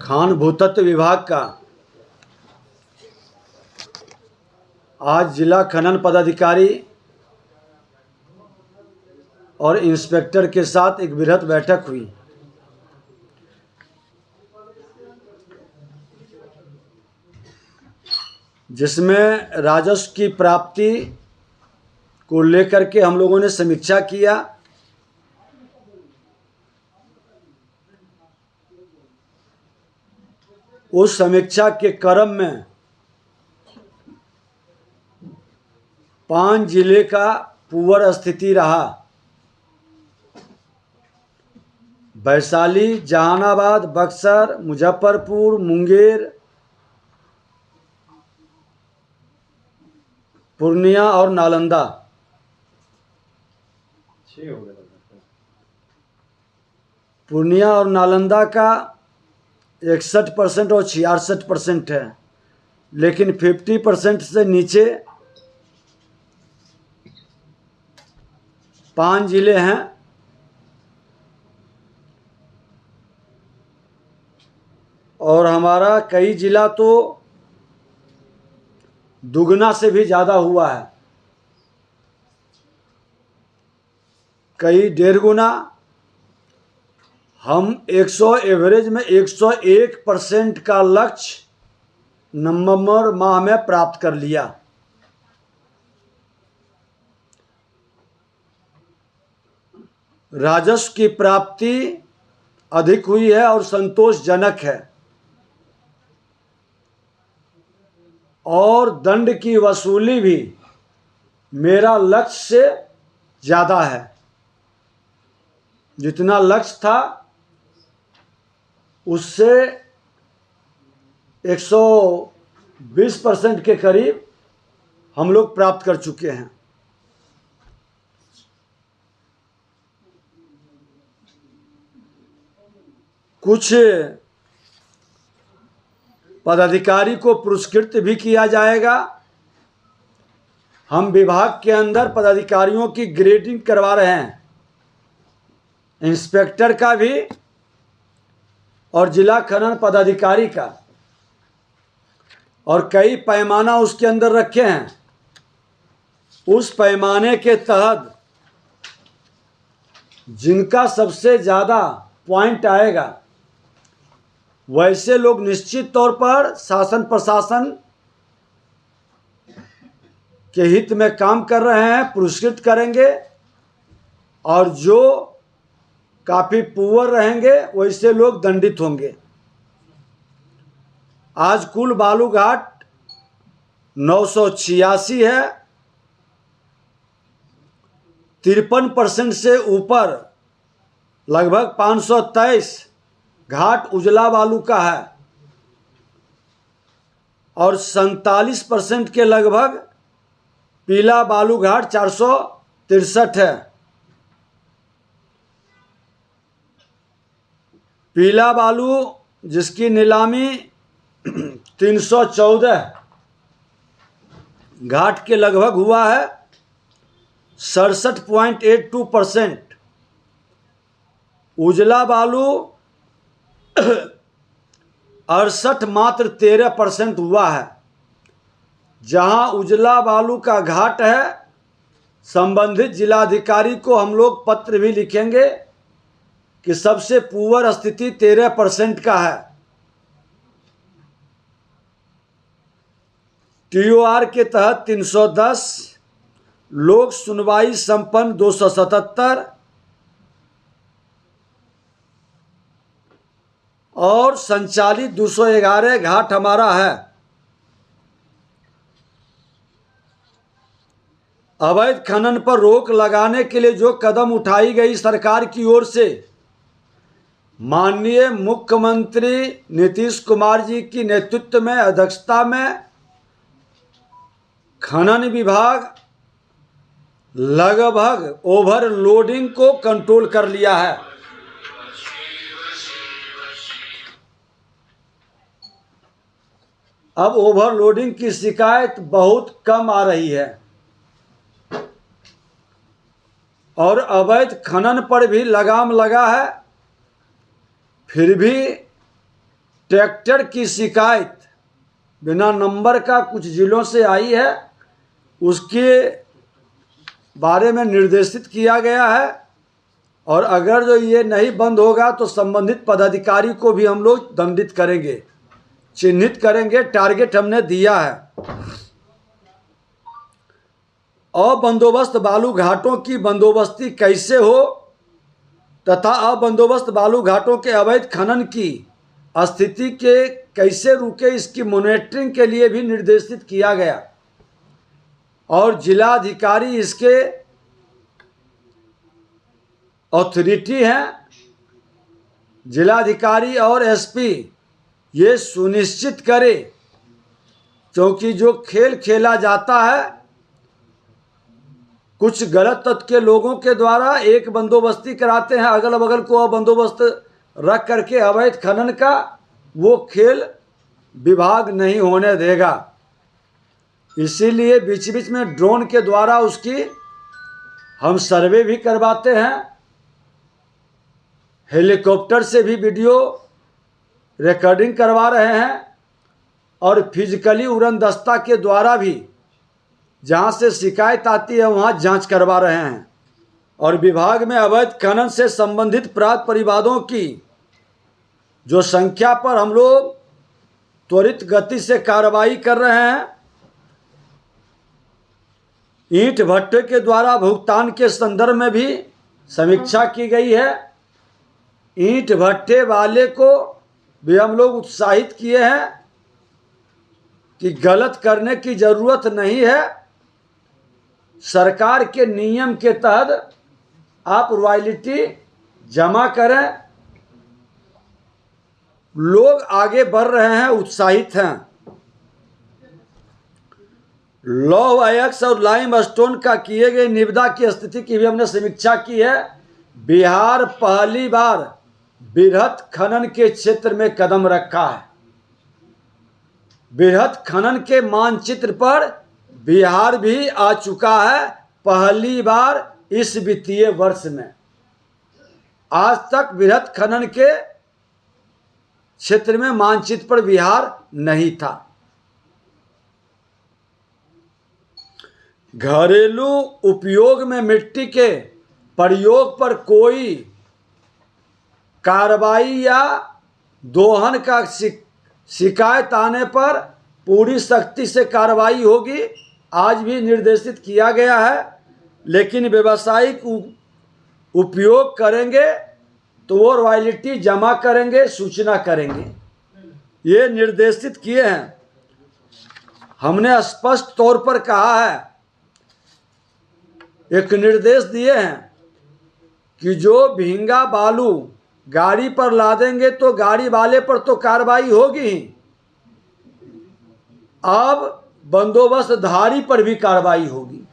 खान भूतत्व विभाग का आज जिला खनन पदाधिकारी और इंस्पेक्टर के साथ एक बृहद बैठक हुई। जिसमें राजस्व की प्राप्ति को लेकर के हम लोगों ने समीक्षा किया। उस समीक्षा के क्रम में 5 जिले का पुअर स्थिति रहा। वैशाली, जहानाबाद, बक्सर, मुजफ्फरपुर, मुंगेर, पूर्णिया और नालंदा। पूर्णिया और नालंदा का 61% और 66% है, लेकिन 50% से नीचे 5 जिले हैं। और हमारा कई जिला तो दुगना से भी ज़्यादा हुआ है, कई 1.5 गुना। हम 100 एवरेज में 101% का लक्ष्य नवंबर माह में प्राप्त कर लिया। राजस्व की प्राप्ति अधिक हुई है और संतोषजनक है, और दंड की वसूली भी मेरा लक्ष्य से ज़्यादा है। जितना लक्ष्य था उससे 120% के करीब हम लोग प्राप्त कर चुके हैं। कुछ पदाधिकारी को पुरस्कृत भी किया जाएगा। हम विभाग के अंदर पदाधिकारियों की ग्रेडिंग करवा रहे हैं, इंस्पेक्टर का भी और जिला खनन पदाधिकारी का, और कई पैमाना उसके अंदर रखे हैं। उस पैमाने के तहत जिनका सबसे ज़्यादा पॉइंट आएगा वैसे लोग निश्चित तौर पर शासन प्रशासन के हित में काम कर रहे हैं, पुरस्कृत करेंगे। और जो काफ़ी पुअर रहेंगे वैसे लोग दंडित होंगे। आज कुल बालू घाट 986 है। 53% से ऊपर लगभग 523 घाट उजला बालू का है, और 47% के लगभग पीला बालू घाट 463 है। पीला बालू जिसकी नीलामी 314 घाट के लगभग हुआ है, 67.82%। उजला बालू 68 मात्र 13% हुआ है। जहां उजला बालू का घाट है, संबंधित जिलाधिकारी को हम लोग पत्र भी लिखेंगे कि सबसे पुअर स्थिति 13% का है। TOR के तहत 310, लोक सुनवाई संपन्न 277 और संचालित 211 घाट हमारा है। अवैध खनन पर रोक लगाने के लिए जो कदम उठाई गई सरकार की ओर से, माननीय मुख्यमंत्री नीतीश कुमार जी की नेतृत्व में, अध्यक्षता में खनन विभाग लगभग ओवरलोडिंग को कंट्रोल कर लिया है। अब ओवरलोडिंग की शिकायत बहुत कम आ रही है, और अवैध खनन पर भी लगाम लगा है। फिर भी ट्रैक्टर की शिकायत बिना नंबर का कुछ जिलों से आई है, उसके बारे में निर्देशित किया गया है। और अगर जो ये नहीं बंद होगा तो संबंधित पदाधिकारी को भी हम लोग दंडित करेंगे, चिन्हित करेंगे, टारगेट हमने दिया है। अबंदोबस्त बालू घाटों की बंदोबस्ती कैसे हो तथा अबंदोबस्त बालू घाटों के अवैध खनन की स्थिति के कैसे रुके, इसकी मॉनिटरिंग के लिए भी निर्देशित किया गया। और जिलाधिकारी इसके अथॉरिटी हैं। जिलाधिकारी और एसपी ये सुनिश्चित करे, क्योंकि जो खेल खेला जाता है कुछ गलत तत्व के लोगों के द्वारा, एक बंदोबस्ती कराते हैं, अगल बगल को बंदोबस्त रख करके अवैध खनन का, वो खेल विभाग नहीं होने देगा। इसीलिए बीच बीच में ड्रोन के द्वारा उसकी हम सर्वे भी करवाते हैं, हेलीकॉप्टर से भी वीडियो रिकॉर्डिंग करवा रहे हैं, और फिजिकली उड़नदस्ता के द्वारा भी जहां से शिकायत आती है वहां जांच करवा रहे हैं। और विभाग में अवैध खनन से संबंधित अपराध परिवादों की जो संख्या पर हम लोग त्वरित गति से कार्रवाई कर रहे हैं। ईंट भट्टे के द्वारा भुगतान के संदर्भ में भी समीक्षा की गई है। ईंट भट्टे वाले को भी हम लोग उत्साहित किए हैं कि गलत करने की जरूरत नहीं है। सरकार के नियम के तहत आप रॉयल्टी जमा करें। लोग आगे बढ़ रहे हैं, उत्साहित हैं। लौह अयस्क और लाइमस्टोन का किए गए निविदा की स्थिति की भी हमने समीक्षा की है। बिहार पहली बार बृहत खनन के क्षेत्र में कदम रखा है। बृहत खनन के मानचित्र पर बिहार भी आ चुका है, पहली बार इस वित्तीय वर्ष में। आज तक बृहत खनन के क्षेत्र में मानचित्र पर बिहार नहीं था। घरेलू उपयोग में मिट्टी के प्रयोग पर कोई कार्रवाई या दोहन का शिकायत आने पर पूरी सख्ती से कार्रवाई होगी, आज भी निर्देशित किया गया है। लेकिन व्यावसायिक उपयोग करेंगे तो वो रॉयल्टी जमा करेंगे, सूचना करेंगे, ये निर्देशित किए हैं। हमने स्पष्ट तौर पर कहा है, एक निर्देश दिए हैं कि जो भींगा बालू गाड़ी पर लादेंगे तो गाड़ी वाले पर तो कार्रवाई होगी ही, अब बंदोबस्तधारी पर भी कार्रवाई होगी,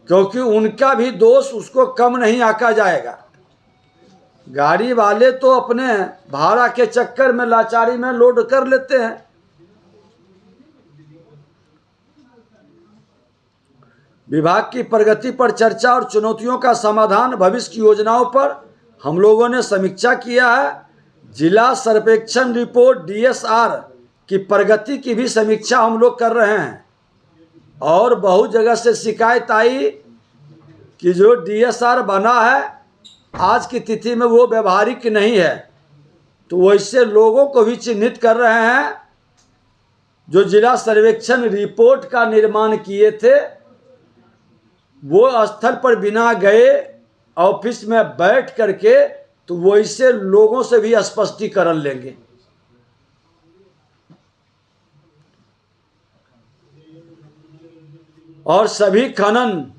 क्योंकि उनका भी दोष उसको कम नहीं आंका जाएगा। गाड़ी वाले तो अपने भाड़ा के चक्कर में लाचारी में लोड कर लेते हैं। विभाग की प्रगति पर चर्चा और चुनौतियों का समाधान, भविष्य की योजनाओं पर हम लोगों ने समीक्षा किया है। जिला सर्वेक्षण रिपोर्ट DSR की प्रगति की भी समीक्षा हम लोग कर रहे हैं। और बहुत जगह से शिकायत आई कि जो DSR बना है आज की तिथि में वो व्यवहारिक नहीं है, तो वैसे लोगों को भी चिन्हित कर रहे हैं जो जिला सर्वेक्षण रिपोर्ट का निर्माण किए थे। वो स्थल पर बिना गए ऑफिस में बैठ करके तो वैसे लोगों से भी स्पष्टीकरण लेंगे। और सभी खनन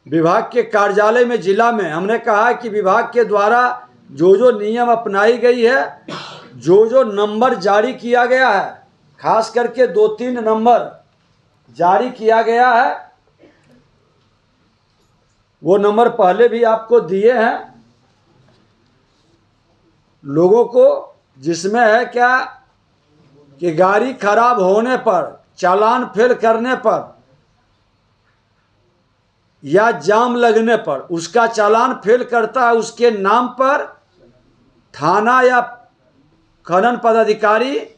विभाग के कार्यालय में जिला में हमने कहा है कि विभाग के द्वारा जो जो नियम अपनाई गई है, जो जो नंबर जारी किया गया है, खास करके 2-3 नंबर जारी किया गया है, वो नंबर पहले भी आपको दिए हैं लोगों को, जिसमें है क्या कि गाड़ी खराब होने पर, चालान फेल करने पर या जाम लगने पर, उसका चालान फेल करता है उसके नाम पर थाना या खनन पदाधिकारी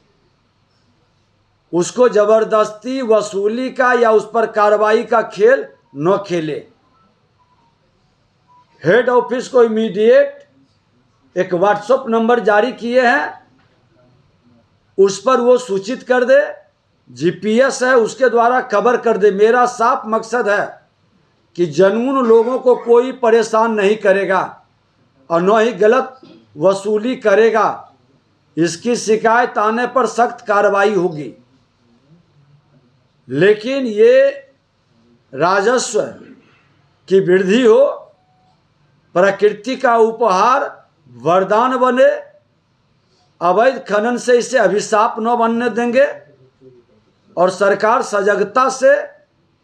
उसको जबरदस्ती वसूली का या उस पर कार्रवाई का खेल न खेले। हेड ऑफिस को इमीडिएट एक व्हाट्सएप नंबर जारी किए हैं, उस पर वो सूचित कर दे। जीपीएस है उसके द्वारा खबर कर दे। मेरा साफ मकसद है कि जनून लोगों को कोई परेशान नहीं करेगा और न ही गलत वसूली करेगा। इसकी शिकायत आने पर सख्त कार्रवाई होगी। लेकिन ये राजस्व की वृद्धि हो, प्रकृति का उपहार वरदान बने, अवैध खनन से इसे अभिशाप न बनने देंगे। और सरकार सजगता से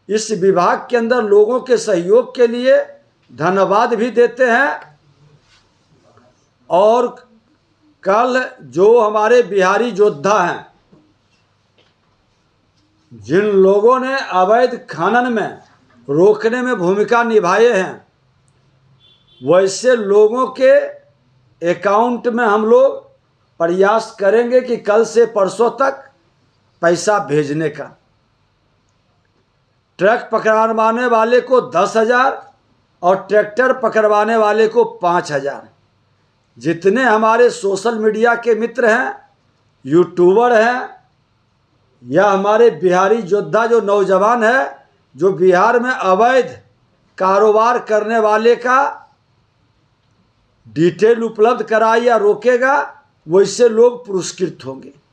इस विभाग के अंदर लोगों के सहयोग के लिए धन्यवाद भी देते हैं। और कल जो हमारे बिहारी योद्धा हैं, जिन लोगों ने अवैध खनन में रोकने में भूमिका निभाए हैं, वैसे लोगों के अकाउंट में हम लोग प्रयास करेंगे कि कल से परसों तक पैसा भेजने का। ट्रक पकड़वाने वाले को 10,000 और ट्रैक्टर पकड़वाने वाले को 5,000। जितने हमारे सोशल मीडिया के मित्र हैं, यूट्यूबर हैं, या हमारे बिहारी योद्धा जो नौजवान है, जो बिहार में अवैध कारोबार करने वाले का डिटेल उपलब्ध कराए या रोकेगा, वैसे लोग पुरस्कृत होंगे।